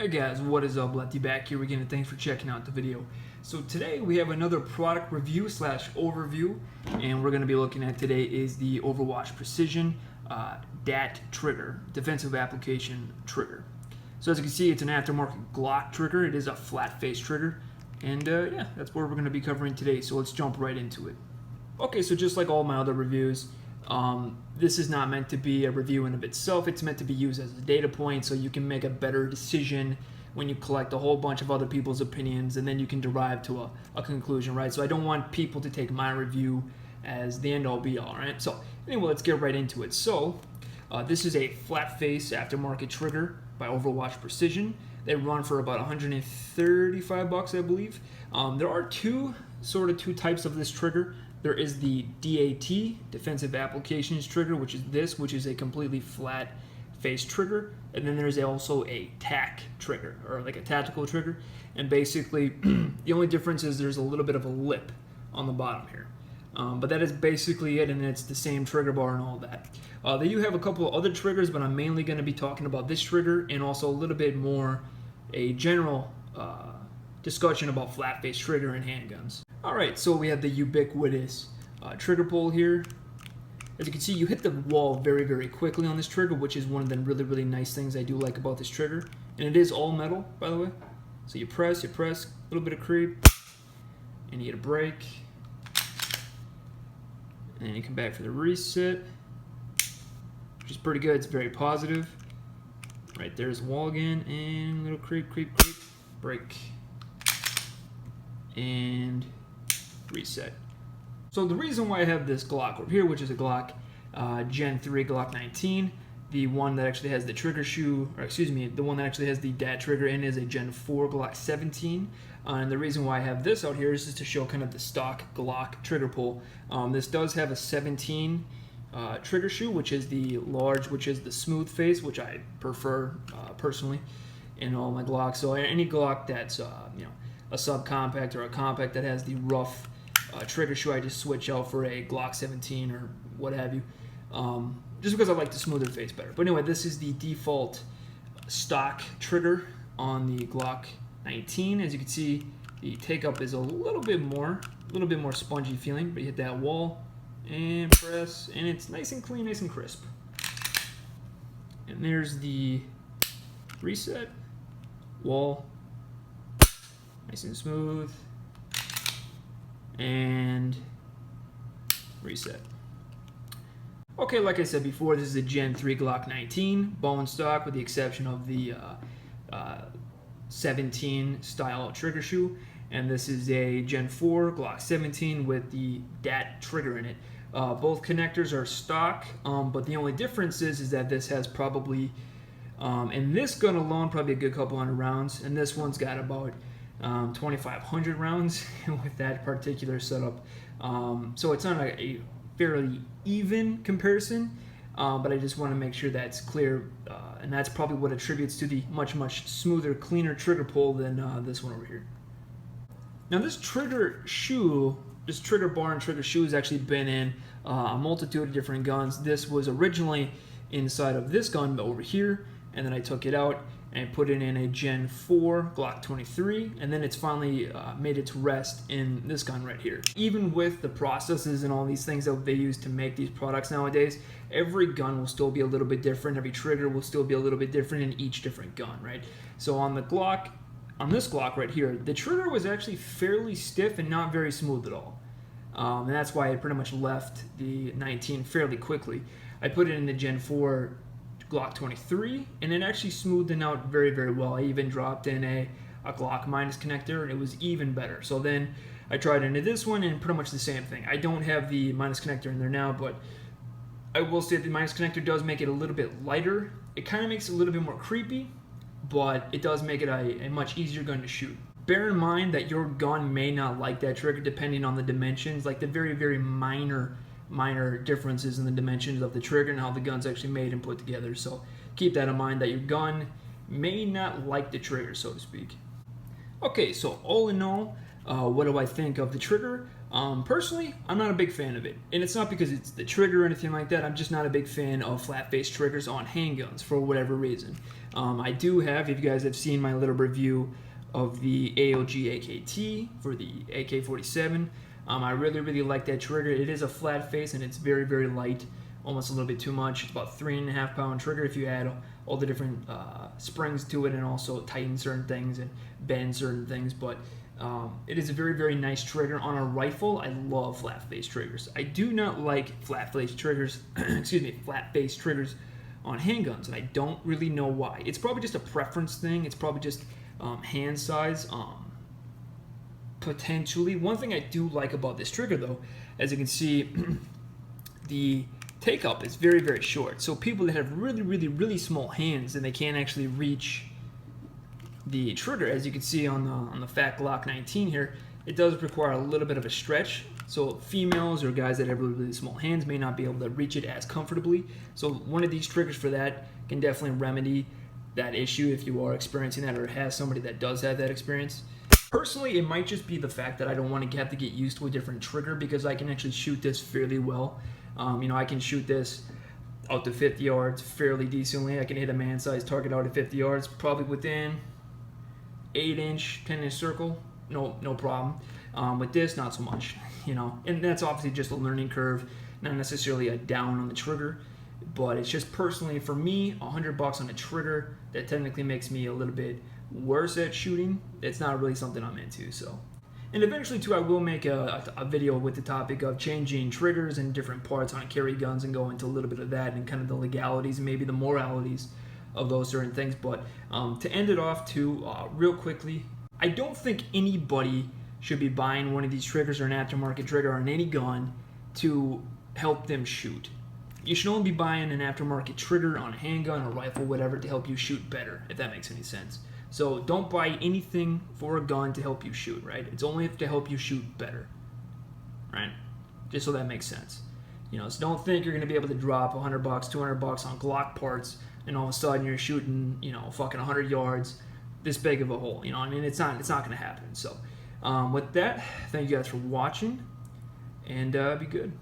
Hey guys, what is up? Lefty back here again, and thanks for checking out the video. So today we have another product review slash overview, and we're going to be looking at today is the Overwatch Precision DAT trigger, defensive application trigger. So as you can see, it's an aftermarket Glock trigger. It is a flat face trigger, and yeah, that's what we're going to be covering today. So let's jump right into it. Okay, so just like all my other reviews, this is not meant to be a review in of itself. It's meant to be used as a data point so you can make a better decision when you collect a whole bunch of other people's opinions, and then you can derive to a conclusion, right? So I don't want people to take my review as the end all be all, right? So anyway, let's get right into it. So this is a flat face aftermarket trigger by Overwatch Precision. They run for about 135 bucks, I believe. There are two types of this trigger. There is the DAT, Defensive Applications Trigger, which is a completely flat face trigger. And then there's also a TAC trigger, or like a tactical trigger. And basically, the only difference is there's a little bit of a lip on the bottom here. But that is basically it, and it's the same trigger bar and all that. They do have a couple of other triggers, but I'm mainly going to be talking about this trigger and also a little bit more a general discussion about flat face trigger and handguns. Alright, so we have the ubiquitous trigger pull here. As you can see, you hit the wall very, very quickly on this trigger, which is one of the really, really nice things I do like about this trigger. And it is all metal, by the way. So you press, a little bit of creep, and you get a break. And you come back for the reset, which is pretty good. It's very positive. Right there's the wall again, and a little creep, break, and reset. So the reason why I have this Glock over here, which is a Glock Gen 3 Glock 19, the one that actually has the trigger shoe, or excuse me, the one that actually has the DAT trigger in is a Gen 4 Glock 17. And the reason why I have this out here is just to show kind of the stock Glock trigger pull. This does have a 17 trigger shoe, which is the large, which is the smooth face, which I prefer personally in all my Glocks. So any Glock that's a subcompact or a compact that has the rough trigger shoe, I just switch out for a Glock 17 or what have you, just because I like the smoother face better. But anyway, this is the default stock trigger on the Glock 19. As you can see, the take up is a little bit more spongy feeling, but you hit that wall and press, and it's nice and clean, nice and crisp. And there's the reset, wall, nice and smooth, and reset. Okay, like I said before, this is a Gen 3 Glock 19, bone stock with the exception of the 17 style trigger shoe, and this is a Gen 4 Glock 17 with the DAT trigger in it. Both connectors are stock, but the only difference is that this has probably, in this gun alone, probably a good couple hundred rounds, and this one's got about 2,500 rounds with that particular setup. So it's not a fairly even comparison, but I just want to make sure that's clear, and that's probably what attributes to the much smoother, cleaner trigger pull than this one over here. Now this trigger bar and trigger shoe has actually been in a multitude of different guns. This was originally inside of this gun over here, and then I took it out and put it in a Gen 4 Glock 23, and then it's finally made its rest in this gun right here. Even with the processes and all these things that they use to make these products nowadays, every gun will still be a little bit different, every trigger will still be a little bit different in each different gun, right? So on this Glock right here, the trigger was actually fairly stiff and not very smooth at all. And that's why I pretty much left the 19 fairly quickly. I put it in the Gen 4 Glock 23, and it actually smoothed it out very, very well. I even dropped in a Glock minus connector, and it was even better. So then I tried into this one, and pretty much the same thing. I don't have the minus connector in there now, but I will say the minus connector does make it a little bit lighter. It kind of makes it a little bit more creepy, but it does make it a much easier gun to shoot. Bear in mind that your gun may not like that trigger depending on the dimensions, like the very, very minor differences in the dimensions of the trigger and how the gun's actually made and put together. So keep that in mind, that your gun may not like the trigger, so to speak. Okay, so all in all, what do I think of the trigger? Personally, I'm not a big fan of it, and it's not because it's the trigger or anything like that. I'm just not a big fan of flat face triggers on handguns for whatever reason. I do have, if you guys have seen my little review of the AOG AKT for the AK-47, I really like that trigger. It is a flat face and it's very light, almost a little bit too much. It's about 3.5 pound trigger if you add all the different springs to it, and also tighten certain things and bend certain things. But it is a very nice trigger on a rifle. I love flat face triggers. I do not like flat face triggers. excuse me, flat face triggers on handguns, and I don't really know why. It's probably just a preference thing. It's probably just hand size. Potentially. One thing I do like about this trigger, though, as you can see, the take up is very short. So people that have really small hands and they can't actually reach the trigger, as you can see on the Fat Glock 19 here, it does require a little bit of a stretch. So females or guys that have really small hands may not be able to reach it as comfortably. So one of these triggers for that can definitely remedy that issue if you are experiencing that or has somebody that does have that experience. Personally, it might just be the fact that I don't want to have to get used to a different trigger, because I can actually shoot this fairly well. I can shoot this out to 50 yards fairly decently. I can hit a man-sized target out at 50 yards, probably within 8-inch, 10-inch circle, no problem. With this, not so much, and that's obviously just a learning curve, not necessarily a down on the trigger, but it's just personally for me, $100 on a trigger that technically makes me a little bit worse at shooting. It's not really something I'm into. So, and eventually too, I will make a video with the topic of changing triggers and different parts on carry guns and go into a little bit of that and kind of the legalities and maybe the moralities of those certain things. But to end it off too, real quickly, I don't think anybody should be buying one of these triggers or an aftermarket trigger on any gun to help them shoot. You should only be buying an aftermarket trigger on a handgun or rifle, whatever, to help you shoot better, if that makes any sense. So don't buy anything for a gun to help you shoot, right? It's only to help you shoot better, right? Just so that makes sense. So don't think you're going to be able to drop $100, $200 on Glock parts, and all of a sudden you're shooting, fucking 100 yards, this big of a hole. It's not going to happen. So with that, thank you guys for watching, and be good.